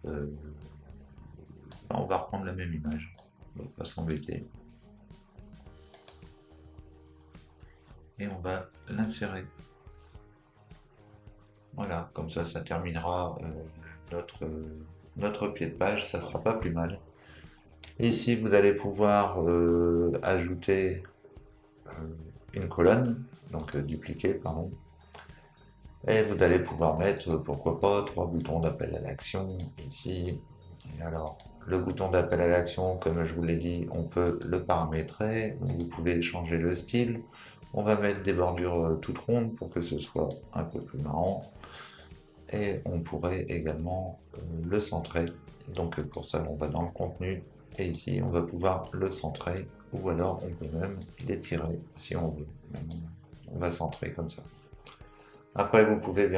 euh, on va reprendre la même image, on va pas s'embêter. Et on va l'insérer. Voilà, comme ça terminera notre pied de page, ça sera pas plus mal. Ici, vous allez pouvoir ajouter euh, une colonne, donc dupliquer, pardon. Et vous allez pouvoir mettre, pourquoi pas, 3 boutons d'appel à l'action ici. Et alors, le bouton d'appel à l'action, comme je vous l'ai dit, on peut le paramétrer. Vous pouvez changer le style. On va mettre des bordures toutes rondes pour que ce soit un peu plus marrant. Et on pourrait également le centrer. Donc pour ça, on va dans le contenu et ici, on va pouvoir le centrer ou alors on peut même l'étirer si on veut. On va centrer comme ça. Après, vous pouvez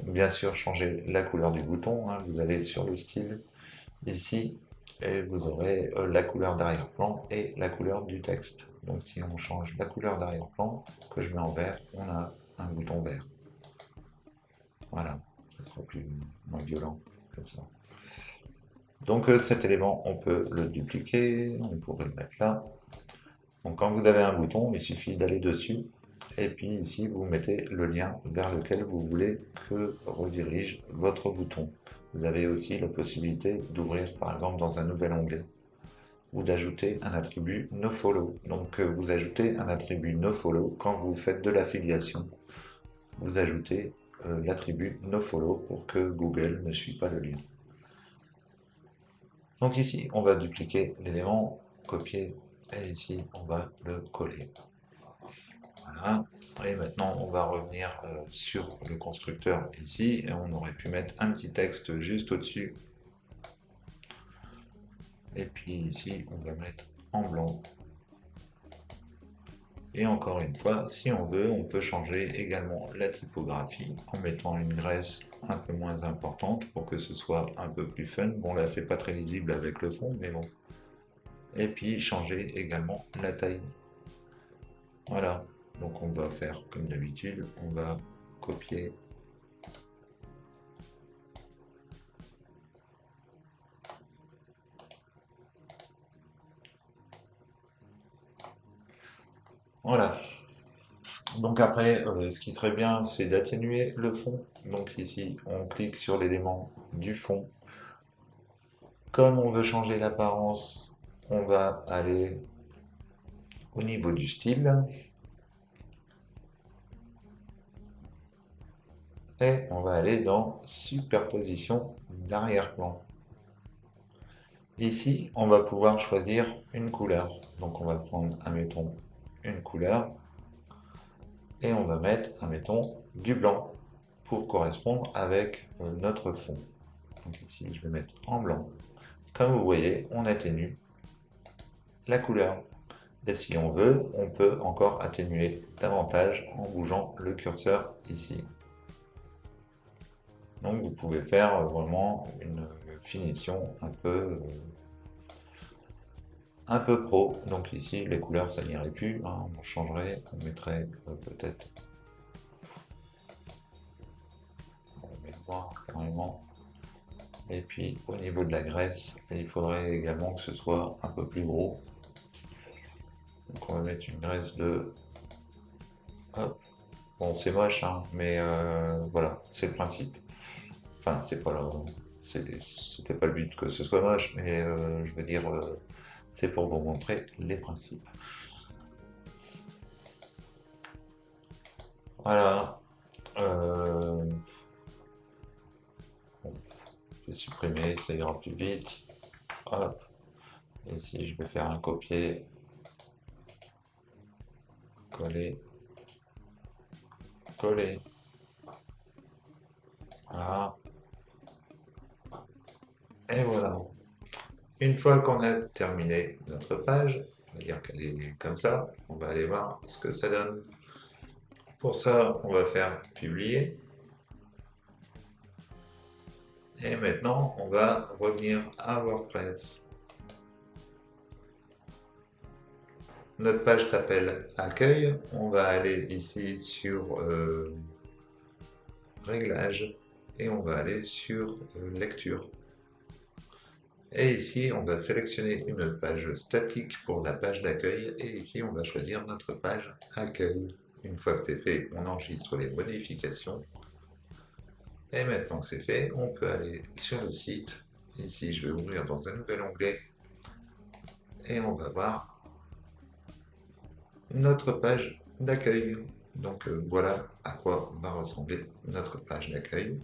bien sûr changer la couleur du bouton. Hein. Vous allez sur le style ici et vous aurez la couleur d'arrière-plan et la couleur du texte. Donc si on change la couleur d'arrière-plan, que je mets en vert, on a un bouton vert. Voilà, ça sera moins violent comme ça. Donc cet élément, on peut le dupliquer, on pourrait le mettre là. Donc quand vous avez un bouton, il suffit d'aller dessus. Et puis ici, vous mettez le lien vers lequel vous voulez que redirige votre bouton. Vous avez aussi la possibilité d'ouvrir par exemple dans un nouvel onglet ou d'ajouter un attribut nofollow. Donc vous ajoutez un attribut nofollow quand vous faites de l'affiliation. Vous ajoutez l'attribut nofollow pour que Google ne suit pas le lien. Donc ici, on va dupliquer l'élément, copier, et ici, on va le coller. Voilà. Et maintenant, on va revenir sur le constructeur ici, et on aurait pu mettre un petit texte juste au-dessus. Et puis ici, on va mettre en blanc. Et encore une fois, si on veut, on peut changer également la typographie en mettant une graisse un peu moins importante pour que ce soit un peu plus fun. Bon là, c'est pas très lisible avec le fond, mais bon. Et puis changer également la taille. Voilà, donc on va faire comme d'habitude, on va copier. Voilà. Donc après, ce qui serait bien, c'est d'atténuer le fond. Donc ici, on clique sur l'élément du fond. Comme on veut changer l'apparence, on va aller au niveau du style. Et on va aller dans superposition d'arrière-plan. Ici, on va pouvoir choisir une couleur. Donc on va prendre, admettons, une couleur et on va mettre, admettons, du blanc pour correspondre avec notre fond. Donc ici, je vais mettre en blanc. Comme vous voyez, on atténue la couleur. Et si on veut, on peut encore atténuer davantage en bougeant le curseur ici. Donc vous pouvez faire vraiment une finition un peu pro. Donc ici, les couleurs, ça n'irait plus. Hein. On changerait, on mettrait peut-être, on va mettre noir carrément. Et puis au niveau de la graisse, il faudrait également que ce soit un peu plus gros. Donc on va mettre une graisse de... Hop. Bon, c'est moche, hein, mais voilà, c'est le principe. Enfin, c'est pas là, c'était pas le but que ce soit moche, mais je veux dire, c'est pour vous montrer les principes. Voilà. Bon, je vais supprimer, ça ira plus vite. Hop. Et ici, je vais faire un copier, coller, coller. Voilà. Et voilà. Une fois qu'on a terminé notre page, on va dire qu'elle est comme ça, on va aller voir ce que ça donne. Pour ça, on va faire publier. Et maintenant, on va revenir à WordPress. Notre page s'appelle Accueil. On va aller ici sur Réglages et on va aller sur Lecture. Et ici, on va sélectionner une page statique pour la page d'accueil. Et ici, on va choisir notre page Accueil. Une fois que c'est fait, on enregistre les modifications. Et maintenant que c'est fait, on peut aller sur le site. Ici, je vais ouvrir dans un nouvel onglet. Et on va voir notre page d'accueil. Donc voilà à quoi va ressembler notre page d'accueil.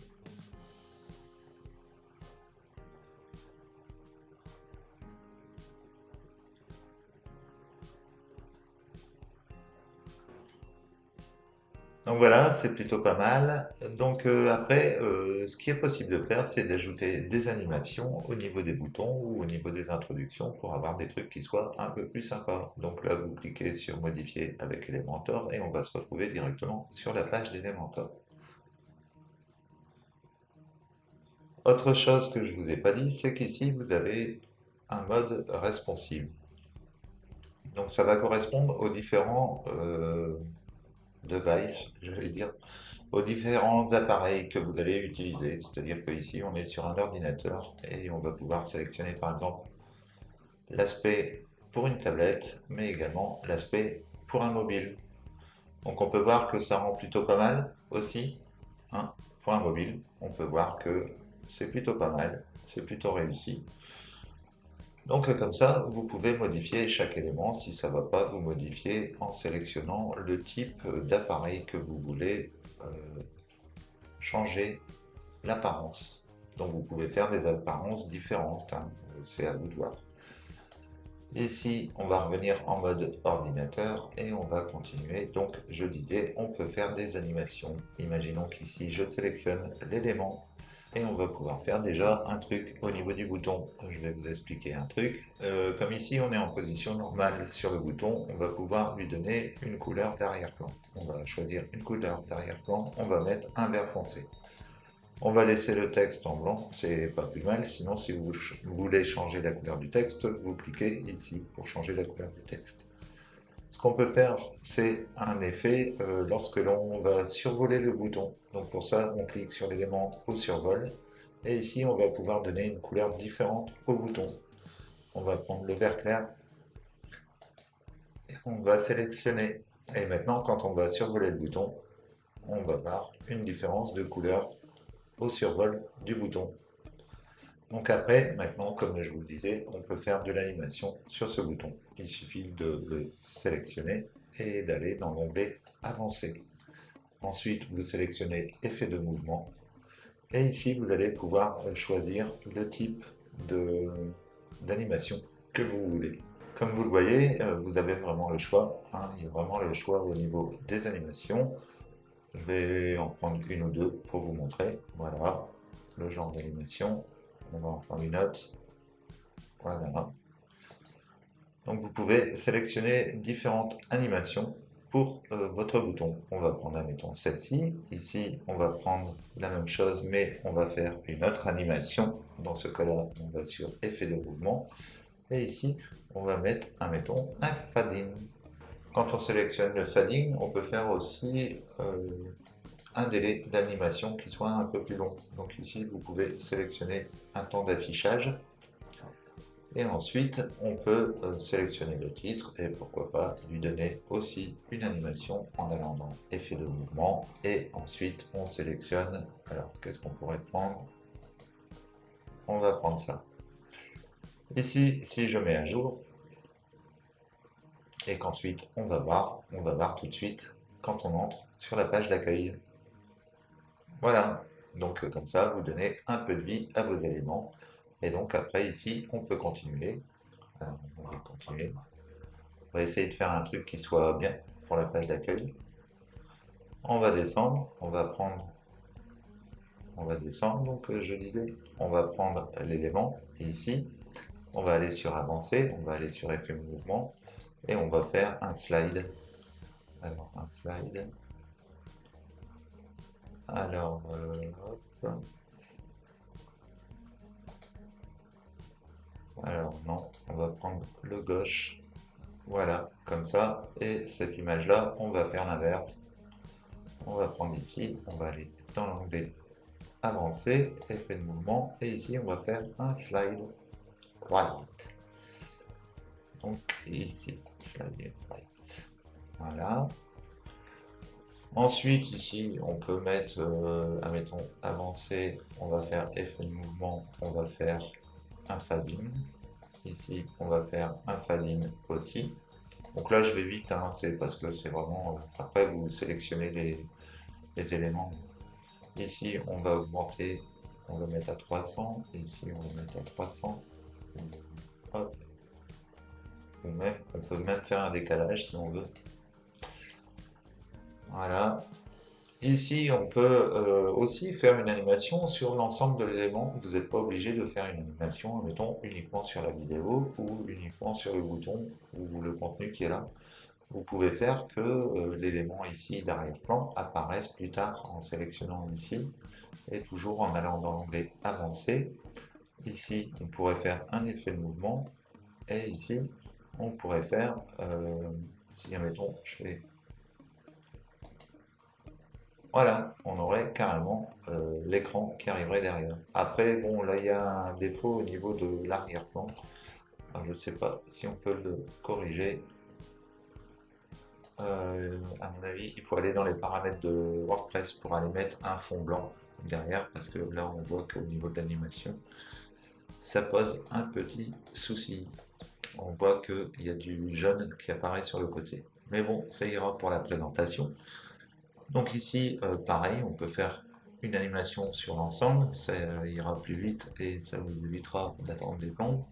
Donc voilà, c'est plutôt pas mal. Donc après, ce qui est possible de faire, c'est d'ajouter des animations au niveau des boutons ou au niveau des introductions pour avoir des trucs qui soient un peu plus sympas. Donc là, vous cliquez sur Modifier avec Elementor et on va se retrouver directement sur la page d'Elementor. Autre chose que je vous ai pas dit, c'est qu'ici, vous avez un mode responsive. Donc ça va correspondre aux différents devices, j'allais dire, aux différents appareils que vous allez utiliser. C'est-à-dire qu'ici, on est sur un ordinateur et on va pouvoir sélectionner par exemple l'aspect pour une tablette, mais également l'aspect pour un mobile. Donc on peut voir que ça rend plutôt pas mal aussi, hein, pour un mobile. On peut voir que c'est plutôt pas mal, c'est plutôt réussi. Donc comme ça, vous pouvez modifier chaque élément. Si ça ne va pas, vous modifiez en sélectionnant le type d'appareil que vous voulez changer l'apparence. Donc vous pouvez faire des apparences différentes, hein. C'est à vous de voir. Ici, on va revenir en mode ordinateur et on va continuer. Donc je disais, on peut faire des animations. Imaginons qu'ici, je sélectionne l'élément et on va pouvoir faire déjà un truc au niveau du bouton. Je vais vous expliquer un truc. Comme ici, on est en position normale sur le bouton, on va pouvoir lui donner une couleur d'arrière-plan. On va choisir une couleur d'arrière-plan, on va mettre un vert foncé. On va laisser le texte en blanc, c'est pas plus mal. Sinon, si vous voulez changer la couleur du texte, vous cliquez ici pour changer la couleur du texte. Ce qu'on peut faire, c'est un effet lorsque l'on va survoler le bouton. Donc pour ça, on clique sur l'élément au survol. Et ici, on va pouvoir donner une couleur différente au bouton. On va prendre le vert clair et on va sélectionner. Et maintenant, quand on va survoler le bouton, on va voir une différence de couleur au survol du bouton. Donc après, maintenant, comme je vous le disais, on peut faire de l'animation sur ce bouton. Il suffit de le sélectionner et d'aller dans l'onglet Avancer. Ensuite, vous sélectionnez Effet de mouvement. Et ici, vous allez pouvoir choisir le type d'animation que vous voulez. Comme vous le voyez, vous avez vraiment le choix, hein. Il y a vraiment le choix au niveau des animations. Je vais en prendre une ou deux pour vous montrer. Voilà, le genre d'animation. On va en prendre une autre. Voilà. Donc vous pouvez sélectionner différentes animations pour votre bouton. On va prendre, admettons, celle-ci. Ici, on va prendre la même chose, mais on va faire une autre animation. Dans ce cas-là, on va sur Effet de mouvement. Et ici, on va mettre, admettons, un fading. Quand on sélectionne le fading, on peut faire aussi un délai d'animation qui soit un peu plus long. Donc ici, vous pouvez sélectionner un temps d'affichage. Et ensuite, on peut sélectionner le titre et pourquoi pas lui donner aussi une animation en allant dans Effet de mouvement. Et ensuite, on sélectionne, alors qu'est-ce qu'on pourrait prendre? On va prendre ça. Ici, si je mets à jour, et qu'ensuite on va voir tout de suite quand on entre sur la page d'accueil. Voilà, donc comme ça, vous donnez un peu de vie à vos éléments. Et donc après, ici, on peut continuer. Alors, on va continuer. On va essayer de faire un truc qui soit bien pour la page d'accueil. On va descendre, on va descendre, donc je disais, on va prendre l'élément, et ici, on va aller sur Avancer, on va aller sur Effet mouvement, et on va faire un slide. Alors, un slide. Alors, hop. Alors non, on va prendre le gauche. Voilà, comme ça. Et cette image-là, on va faire l'inverse. On va prendre ici, on va aller dans l'onglet avancer, effet de mouvement, et ici on va faire un slide right. Donc ici, slide right. Voilà. Ensuite, ici, on peut mettre, admettons, avancer, on va faire effet de mouvement, on va faire un fade-in. Ici, on va faire un fade-in aussi. Donc là, je vais vite, hein, c'est parce que c'est vraiment... après, vous sélectionnez les éléments. Ici, on va augmenter, on va mettre à 300. Ici, on va mettre à 300. Hop. Ou même, on peut même faire un décalage si on veut. Voilà. Ici, on peut aussi faire une animation sur l'ensemble de l'élément. Vous n'êtes pas obligé de faire une animation, mettons, uniquement sur la vidéo ou uniquement sur le bouton ou le contenu qui est là. Vous pouvez faire que l'élément ici d'arrière-plan apparaisse plus tard en sélectionnant ici et toujours en allant dans l'onglet Avancer. Ici, on pourrait faire un effet de mouvement et ici, on pourrait faire, si admettons, je fais... Voilà, on aurait carrément l'écran qui arriverait derrière. Après, bon, là, il y a un défaut au niveau de l'arrière-plan. Je ne sais pas si on peut le corriger. À mon avis, il faut aller dans les paramètres de WordPress pour aller mettre un fond blanc derrière, parce que là, on voit qu'au niveau de l'animation, ça pose un petit souci. On voit qu'il y a du jaune qui apparaît sur le côté. Mais bon, ça ira pour la présentation. Donc ici, pareil, on peut faire une animation sur l'ensemble, ça ira plus vite et ça vous évitera d'attendre des plombs.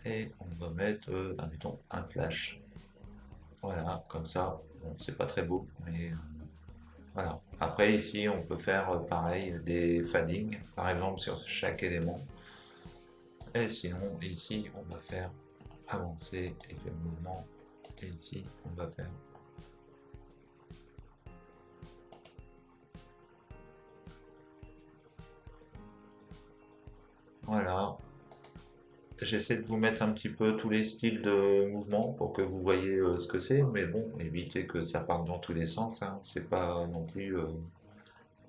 Et on va mettre, admettons, un flash. Voilà, comme ça, bon, c'est pas très beau, mais voilà. Après ici, on peut faire pareil, des fadings, par exemple, sur chaque élément. Et sinon, ici, on va faire avancer, effet de mouvement. Et ici, on va faire... Voilà. J'essaie de vous mettre un petit peu tous les styles de mouvement pour que vous voyez ce que c'est, mais bon, évitez que ça parte dans tous les sens, hein. C'est pas non plus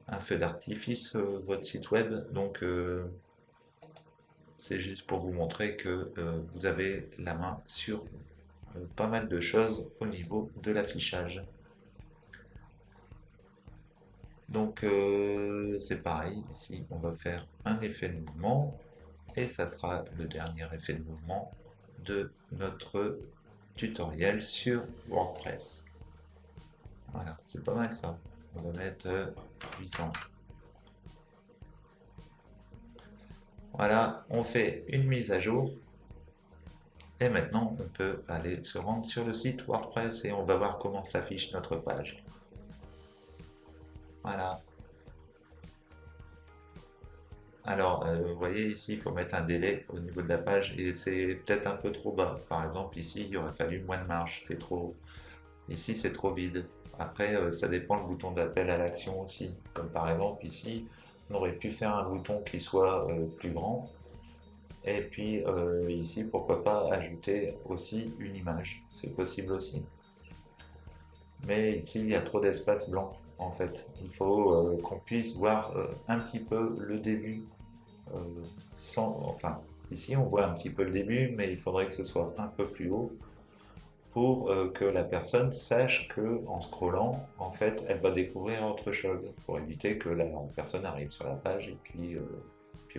un feu d'artifice votre site web, donc c'est juste pour vous montrer que vous avez la main sur pas mal de choses au niveau de l'affichage. Donc c'est pareil, ici on va faire un effet de mouvement et ça sera le dernier effet de mouvement de notre tutoriel sur WordPress. Voilà, c'est pas mal ça. On va mettre 800. Voilà, on fait une mise à jour. Et maintenant, on peut aller se rendre sur le site WordPress et on va voir comment s'affiche notre page. Voilà. Alors, vous voyez ici, il faut mettre un délai au niveau de la page et c'est peut-être un peu trop bas. Par exemple, ici, il aurait fallu moins de marge, c'est trop... Ici, c'est trop vide. Après, ça dépend le bouton d'appel à l'action aussi. Comme par exemple, ici, on aurait pu faire un bouton qui soit plus grand. Et puis, ici, pourquoi pas ajouter aussi une image. C'est possible aussi. Mais ici, il y a trop d'espace blanc, en fait. Il faut qu'on puisse voir un petit peu le début enfin, ici on voit un petit peu le début, mais il faudrait que ce soit un peu plus haut pour que la personne sache que en scrollant, en fait, elle va découvrir autre chose, pour éviter que la personne arrive sur la page et puis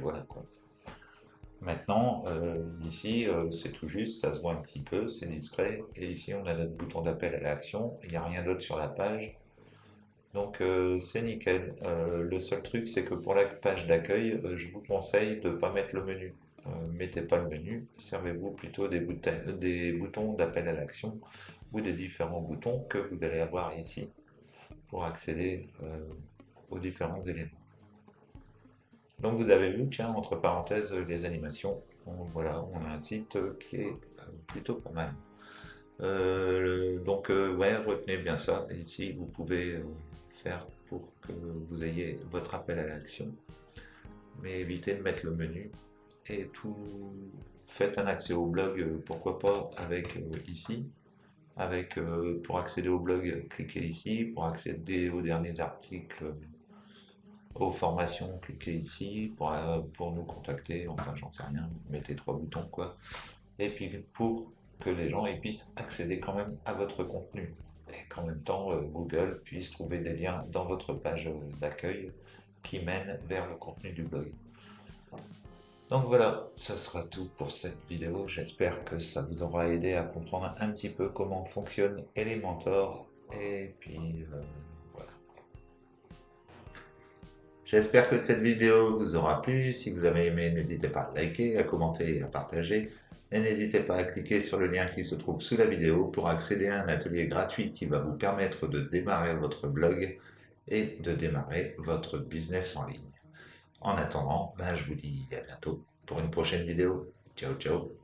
voilà quoi. Maintenant, ici, c'est tout juste, ça se voit un petit peu, c'est discret, et ici on a notre bouton d'appel à l'action, il n'y a rien d'autre sur la page, donc c'est nickel. Le seul truc, c'est que pour la page d'accueil, je vous conseille de ne pas mettre le menu. Mettez pas le menu, servez-vous plutôt des boutons d'appel à l'action ou des différents boutons que vous allez avoir ici pour accéder aux différents éléments. Donc vous avez vu, tiens, entre parenthèses, les animations. Voilà, on a un site qui est plutôt pas mal. Donc ouais, retenez bien ça. Ici, vous pouvez faire pour que vous ayez votre appel à l'action. Mais évitez de mettre le menu et tout. Faites un accès au blog, pourquoi pas avec ici. Pour accéder au blog, cliquez ici. Pour accéder aux derniers articles, aux formations, cliquez ici. Pour nous contacter, enfin j'en sais rien, mettez 3 boutons quoi. Et puis pour que les gens ils puissent accéder quand même à votre contenu. Et qu'en même temps, Google puisse trouver des liens dans votre page d'accueil qui mènent vers le contenu du blog. Donc voilà, ce sera tout pour cette vidéo. J'espère que ça vous aura aidé à comprendre un petit peu comment fonctionne Elementor. Et puis voilà. J'espère que cette vidéo vous aura plu. Si vous avez aimé, n'hésitez pas à liker, à commenter et à partager. Et n'hésitez pas à cliquer sur le lien qui se trouve sous la vidéo pour accéder à un atelier gratuit qui va vous permettre de démarrer votre blog et de démarrer votre business en ligne. En attendant, je vous dis à bientôt pour une prochaine vidéo. Ciao, ciao.